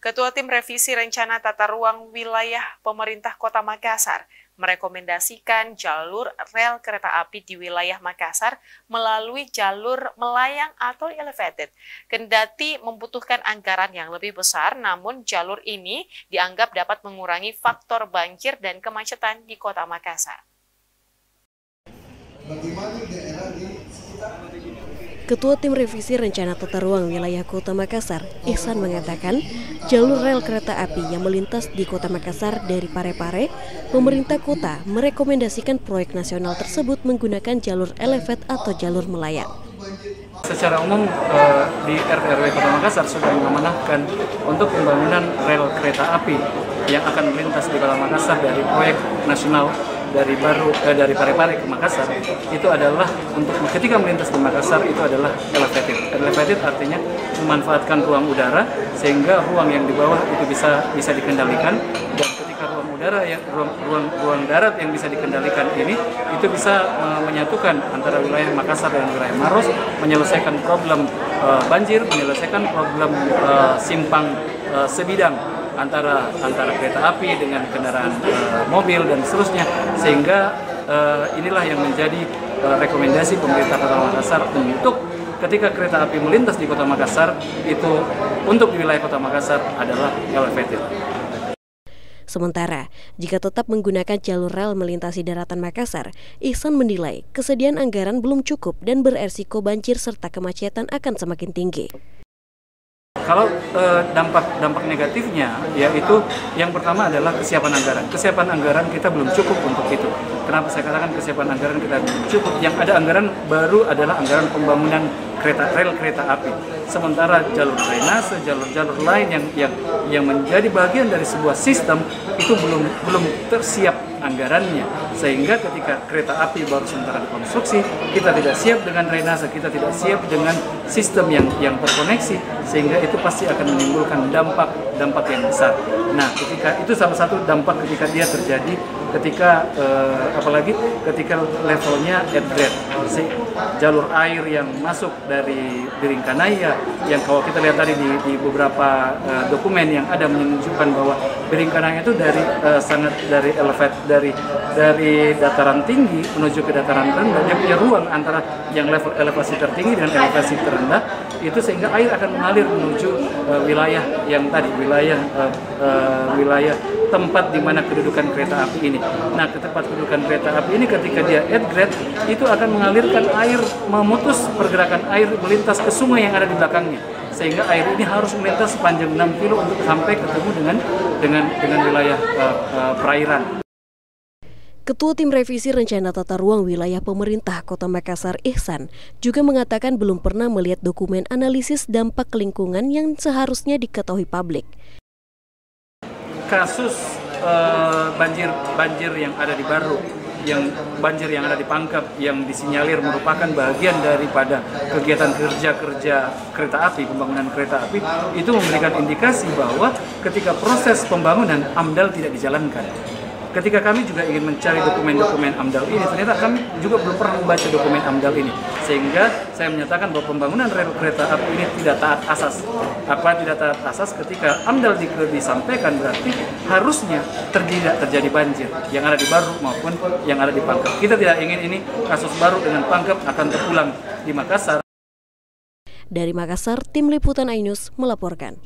Ketua Tim Revisi Rencana Tata Ruang Wilayah Pemerintah Kota Makassar merekomendasikan jalur rel kereta api di wilayah Makassar melalui jalur melayang atau elevated. Kendati membutuhkan anggaran yang lebih besar, namun jalur ini dianggap dapat mengurangi faktor banjir dan kemacetan di Kota Makassar. Bagaimana daerah di sekitar? Ketua Tim Revisi Rencana Tata Ruang Wilayah Kota Makassar, Ihsan mengatakan, jalur rel kereta api yang melintas di Kota Makassar dari Parepare, pemerintah kota merekomendasikan proyek nasional tersebut menggunakan jalur elevated atau jalur melayang. Secara umum di RT/RW Kota Makassar sudah mengamanahkan untuk pembangunan rel kereta api yang akan melintas di Kota Makassar dari proyek nasional dari Parepare ke Makassar. Itu adalah untuk ketika melintas di Makassar itu adalah elevated. Elevated artinya memanfaatkan ruang udara sehingga ruang yang di bawah itu bisa dikendalikan, dan ketika ruang udara yang ruang darat yang bisa dikendalikan ini itu bisa menyatukan antara wilayah Makassar dan wilayah Maros, menyelesaikan problem banjir, menyelesaikan problem simpang sebidang antara kereta api dengan kendaraan mobil dan seterusnya, sehingga inilah yang menjadi rekomendasi pemerintah Kota Makassar untuk ketika kereta api melintas di Kota Makassar itu untuk di wilayah Kota Makassar adalah elevated. Sementara, jika tetap menggunakan jalur rel melintasi daratan Makassar, Ihsan menilai kesediaan anggaran belum cukup dan beresiko banjir serta kemacetan akan semakin tinggi. Kalau dampak negatifnya, yaitu yang pertama adalah kesiapan anggaran. Kesiapan anggaran kita belum cukup untuk itu. Kenapa saya katakan kesiapan anggaran kita belum cukup? Yang ada anggaran baru adalah anggaran pembangunan rel kereta api. Sementara jalur drainase, jalur lain yang menjadi bagian dari sebuah sistem itu belum tersiap anggarannya, sehingga ketika kereta api baru sementara dikonstruksi, kita tidak siap dengan drainase, kita tidak siap dengan sistem yang terkoneksi, sehingga itu pasti akan menimbulkan dampak yang besar. Nah, ketika itu salah satu dampak ketika dia terjadi, ketika apalagi ketika levelnya at grade, jalur air yang masuk dari Biringkanaya, yang kalau kita lihat tadi di beberapa dokumen yang ada menunjukkan bahwa Biringkanaya itu dari dari dataran tinggi menuju ke dataran rendah, dia punya ruang antara yang level elevasi tertinggi dan elevasi terendah, itu sehingga air akan mengalir menuju wilayah yang tadi, wilayah tempat di mana kedudukan kereta api ini. Nah, ke tempat kedudukan kereta api ini ketika dia at grade, itu akan mengalirkan air, memutus pergerakan air melintas ke sungai yang ada di belakangnya, sehingga air ini harus melintas sepanjang 6 kilo untuk sampai ketemu dengan wilayah perairan. Ketua Tim Revisi Rencana Tata Ruang Wilayah Pemerintah Kota Makassar, Ihsan, juga mengatakan belum pernah melihat dokumen analisis dampak lingkungan yang seharusnya diketahui publik. Kasus banjir yang ada di Baru, banjir yang ada di Pangkep, yang disinyalir merupakan bagian daripada kegiatan kerja kereta api, pembangunan kereta api, itu memberikan indikasi bahwa ketika proses pembangunan AMDAL tidak dijalankan. Ketika kami juga ingin mencari dokumen-dokumen AMDAL ini, ternyata kami juga belum pernah membaca dokumen AMDAL ini. Sehingga saya menyatakan bahwa pembangunan rel kereta api ini tidak taat asas. Apa tidak taat asas? Ketika AMDAL disampaikan, berarti harusnya tidak terjadi banjir yang ada di Baru maupun yang ada di Pangkep. Kita tidak ingin ini kasus Baru dengan Pangkep akan terulang di Makassar. Dari Makassar, Tim Liputan Ainus melaporkan.